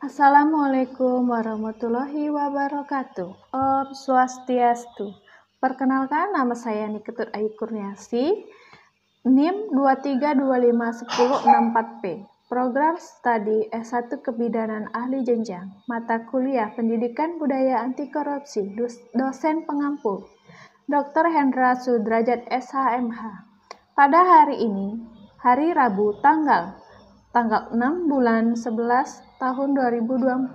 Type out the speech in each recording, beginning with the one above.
Assalamualaikum warahmatullahi wabarakatuh. Om Swastiastu. Perkenalkan, nama saya Niketut Ayu Kurniasi, NIM 23251064P. Program Studi S1 Kebidanan Ahli Jenjang. Mata kuliah Pendidikan Budaya Anti Korupsi. Dosen pengampu Dr. Hendra Sudrajat SHMH. Pada hari ini, hari Rabu tanggal 6 bulan 11 tahun 2024.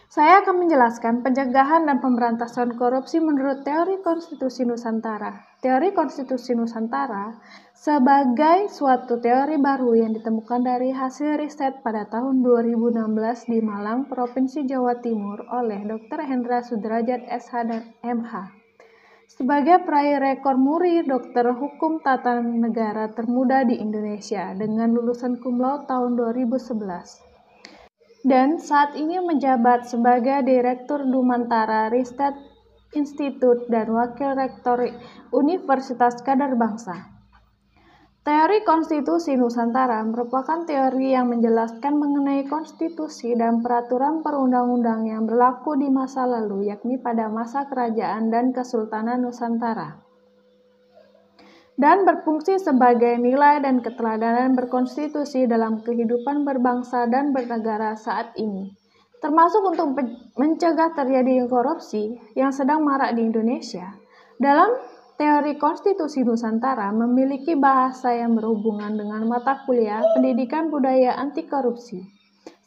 Saya akan menjelaskan pencegahan dan pemberantasan korupsi menurut teori konstitusi Nusantara. Teori konstitusi Nusantara sebagai suatu teori baru yang ditemukan dari hasil riset pada tahun 2016 di Malang, Provinsi Jawa Timur oleh Dr. Hendra Sudrajat SHMH. Sebagai peraih rekor muri dokter hukum tata negara termuda di Indonesia dengan lulusan cum laude tahun 2011. Dan saat ini menjabat sebagai Direktur Dumantara Riset Institute dan Wakil Rektor Universitas Kadar Bangsa. Teori konstitusi Nusantara merupakan teori yang menjelaskan mengenai konstitusi dan peraturan perundang-undang yang berlaku di masa lalu, yakni pada masa kerajaan dan kesultanan Nusantara, dan berfungsi sebagai nilai dan keteladanan berkonstitusi dalam kehidupan berbangsa dan bernegara saat ini, termasuk untuk mencegah terjadinya korupsi yang sedang marak di Indonesia. Dalam teori konstitusi Nusantara memiliki bahasa yang berhubungan dengan mata kuliah Pendidikan Budaya Anti Korupsi.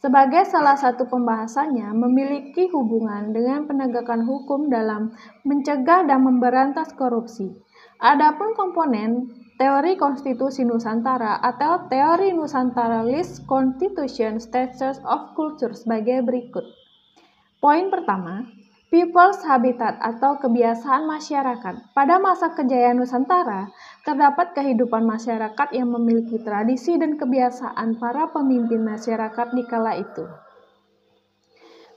Sebagai salah satu pembahasannya memiliki hubungan dengan penegakan hukum dalam mencegah dan memberantas korupsi. Adapun komponen teori konstitusi Nusantara atau teori Nusantara list Constitution Status of Culture sebagai berikut. Poin pertama, People's Habitat atau kebiasaan masyarakat. Pada masa kejayaan Nusantara, terdapat kehidupan masyarakat yang memiliki tradisi dan kebiasaan para pemimpin masyarakat di kala itu.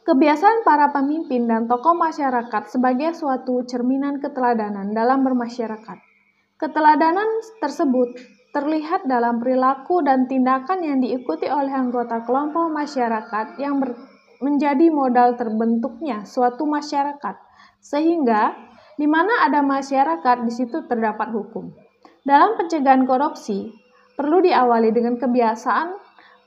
Kebiasaan para pemimpin dan tokoh masyarakat sebagai suatu cerminan keteladanan dalam bermasyarakat. Keteladanan tersebut terlihat dalam perilaku dan tindakan yang diikuti oleh anggota kelompok masyarakat yang menjadi modal terbentuknya suatu masyarakat, sehingga di mana ada masyarakat di situ terdapat hukum. Dalam pencegahan korupsi, perlu diawali dengan kebiasaan,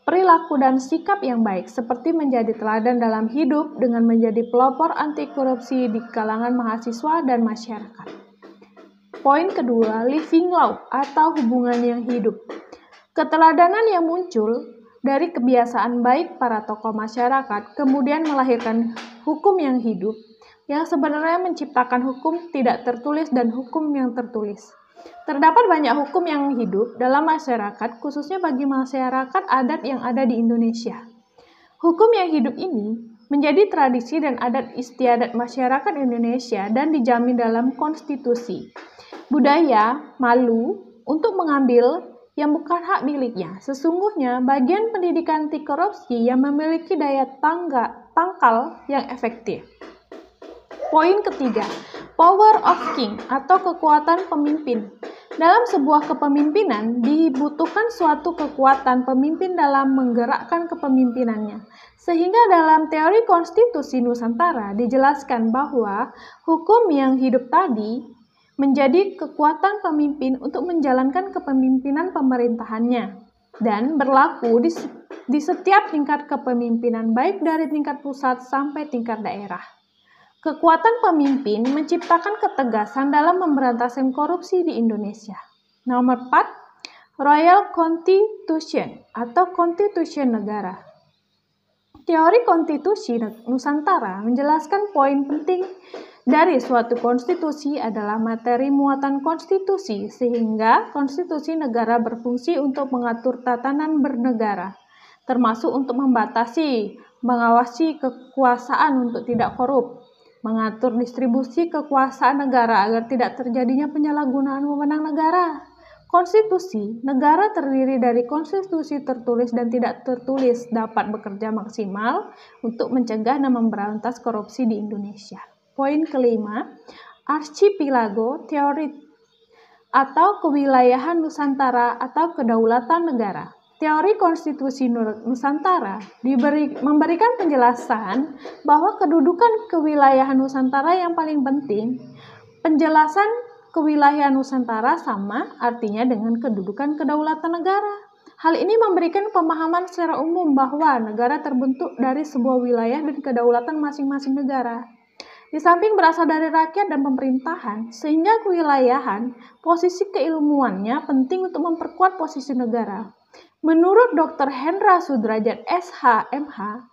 perilaku dan sikap yang baik, seperti menjadi teladan dalam hidup dengan menjadi pelopor anti korupsi di kalangan mahasiswa dan masyarakat. Poin kedua, living law atau hubungan yang hidup. Keteladanan yang muncul dari kebiasaan baik para tokoh masyarakat kemudian melahirkan hukum yang hidup, yang sebenarnya menciptakan hukum tidak tertulis dan hukum yang tertulis. Terdapat banyak hukum yang hidup dalam masyarakat, khususnya bagi masyarakat adat yang ada di Indonesia. Hukum yang hidup ini menjadi tradisi dan adat istiadat masyarakat Indonesia dan dijamin dalam konstitusi. Budaya, malu untuk mengambil yang bukan hak miliknya. Sesungguhnya bagian pendidikan anti korupsi yang memiliki daya tangkal yang efektif. Poin ketiga, power of king atau kekuatan pemimpin. Dalam sebuah kepemimpinan dibutuhkan suatu kekuatan pemimpin dalam menggerakkan kepemimpinannya. Sehingga dalam teori konstitusi Nusantara dijelaskan bahwa hukum yang hidup tadi menjadi kekuatan pemimpin untuk menjalankan kepemimpinan pemerintahannya dan berlaku di setiap tingkat kepemimpinan, baik dari tingkat pusat sampai tingkat daerah. Kekuatan pemimpin menciptakan ketegasan dalam pemberantasan korupsi di Indonesia. Nomor 4, Royal Constitution atau konstitusi negara. Teori konstitusi Nusantara menjelaskan poin penting dari suatu konstitusi adalah materi muatan konstitusi, sehingga konstitusi negara berfungsi untuk mengatur tatanan bernegara, termasuk untuk membatasi, mengawasi kekuasaan untuk tidak korup, mengatur distribusi kekuasaan negara agar tidak terjadinya penyalahgunaan wewenang negara. Konstitusi negara terdiri dari konstitusi tertulis dan tidak tertulis dapat bekerja maksimal untuk mencegah dan memberantas korupsi di Indonesia. Poin kelima, archipelago teori atau kewilayahan Nusantara atau kedaulatan negara. Teori Konstitusi Nusantara memberikan penjelasan bahwa kedudukan kewilayahan Nusantara yang paling penting. Penjelasan kewilayahan Nusantara sama artinya dengan kedudukan kedaulatan negara. Hal ini memberikan pemahaman secara umum bahwa negara terbentuk dari sebuah wilayah dan kedaulatan masing-masing negara. Di samping berasal dari rakyat dan pemerintahan, sehingga kewilayahan, posisi keilmuannya penting untuk memperkuat posisi negara. Menurut Dr. Hendra Sudrajat SH, MH,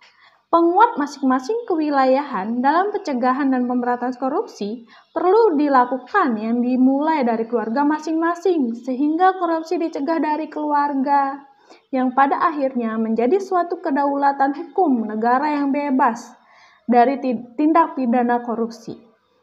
penguat masing-masing kewilayahan dalam pencegahan dan pemberantasan korupsi perlu dilakukan yang dimulai dari keluarga masing-masing, sehingga korupsi dicegah dari keluarga, yang pada akhirnya menjadi suatu kedaulatan hukum negara yang bebas dari tindak pidana korupsi.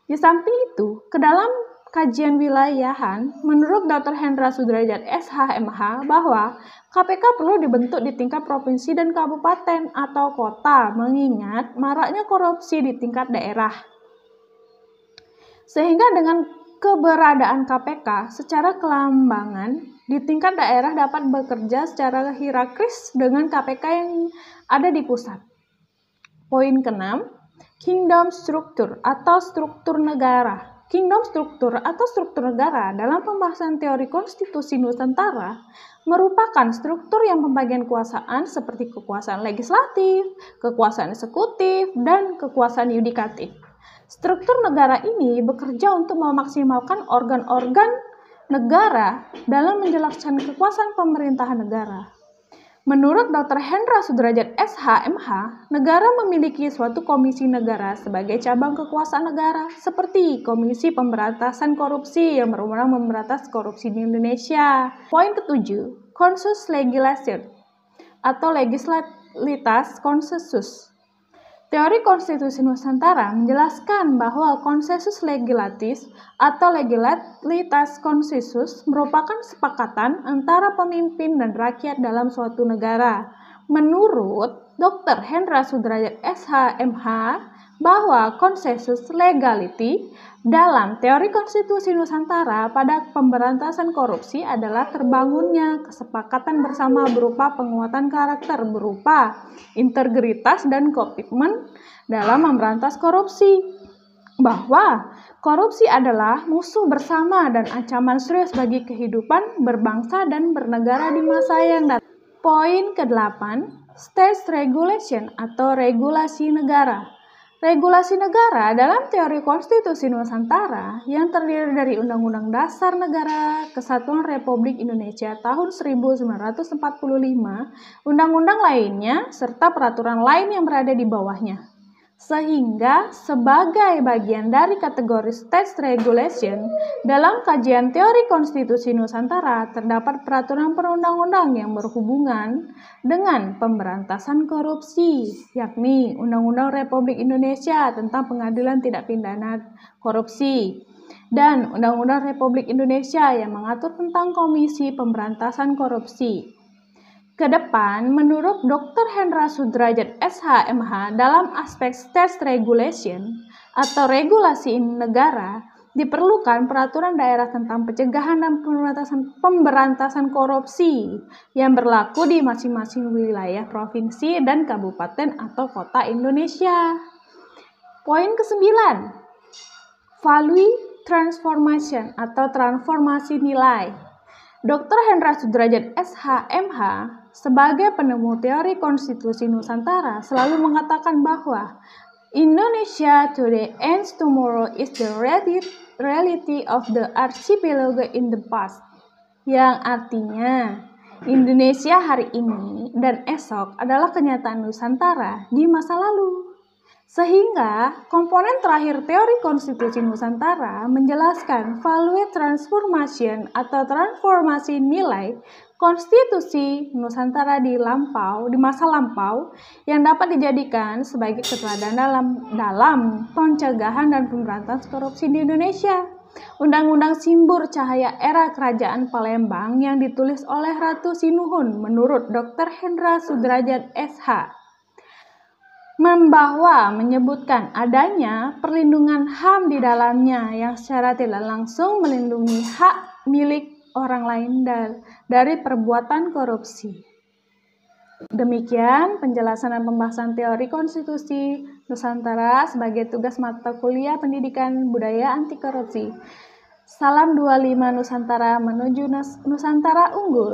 Di samping itu, ke dalam kajian wilayahan, menurut Dr. Hendra Sudrajat SHMH bahwa KPK perlu dibentuk di tingkat provinsi dan kabupaten atau kota, mengingat maraknya korupsi di tingkat daerah. Sehingga dengan keberadaan KPK secara kelambangan di tingkat daerah dapat bekerja secara hierarkis dengan KPK yang ada di pusat. Poin ke-6, Kingdom Structure atau struktur negara. Kingdom struktur atau struktur negara dalam pembahasan teori konstitusi Nusantara merupakan struktur yang pembagian kekuasaan seperti kekuasaan legislatif, kekuasaan eksekutif, dan kekuasaan yudikatif. Struktur negara ini bekerja untuk memaksimalkan organ-organ negara dalam menjelaskan kekuasaan pemerintahan negara. Menurut Dr. Hendra Sudrajat SHMH, negara memiliki suatu komisi negara sebagai cabang kekuasaan negara, seperti Komisi Pemberantasan Korupsi yang berwenang memberantas korupsi di Indonesia. Poin ke-7, Konsensus Legislation atau legalitas konsensus. Teori Konstitusi Nusantara menjelaskan bahwa konsensus legislatif atau legalitas konsensus merupakan kesepakatan antara pemimpin dan rakyat dalam suatu negara. Menurut Dr. Hendra Sudrajat SHMH, bahwa konsensus legality dalam teori konstitusi Nusantara pada pemberantasan korupsi adalah terbangunnya kesepakatan bersama berupa penguatan karakter berupa integritas dan komitmen dalam memberantas korupsi, bahwa korupsi adalah musuh bersama dan ancaman serius bagi kehidupan berbangsa dan bernegara di masa yang datang. Poin ke-8, State Regulation atau regulasi negara. Regulasi negara dalam teori konstitusi Nusantara yang terdiri dari Undang-Undang Dasar Negara Kesatuan Republik Indonesia tahun 1945, undang-undang lainnya, serta peraturan lain yang berada di bawahnya. Sehingga sebagai bagian dari kategori state regulation, dalam kajian teori konstitusi Nusantara terdapat peraturan perundang-undang yang berhubungan dengan pemberantasan korupsi, yakni Undang-Undang Republik Indonesia tentang Pengadilan Tindak Pidana Korupsi dan Undang-Undang Republik Indonesia yang mengatur tentang Komisi Pemberantasan Korupsi. Kedepan, menurut Dr. Hendra Sudrajat SHMH, dalam aspek state regulation atau regulasi negara, diperlukan peraturan daerah tentang pencegahan dan pemberantasan korupsi yang berlaku di masing-masing wilayah provinsi dan kabupaten atau kota Indonesia. Poin ke-9, Value Transformation atau transformasi nilai. Dr. Hendra Sudrajat SHMH sebagai penemu teori konstitusi Nusantara selalu mengatakan bahwa Indonesia today and tomorrow is the reality of the archipelago in the past, yang artinya Indonesia hari ini dan esok adalah kenyataan Nusantara di masa lalu. Sehingga komponen terakhir teori konstitusi Nusantara menjelaskan value transformation atau transformasi nilai konstitusi Nusantara di masa lampau yang dapat dijadikan sebagai keteladanan dalam pencegahan dan pemberantasan korupsi di Indonesia. Undang-Undang Simbur Cahaya Era Kerajaan Palembang yang ditulis oleh Ratu Sinuhun menurut Dr. Hendra Sudrajat SH menyebutkan adanya perlindungan HAM di dalamnya yang secara tidak langsung melindungi hak milik orang lain dari perbuatan korupsi. Demikian penjelasan dan pembahasan teori konstitusi Nusantara sebagai tugas mata kuliah pendidikan budaya anti korupsi. Salam 25 Nusantara menuju Nusantara unggul.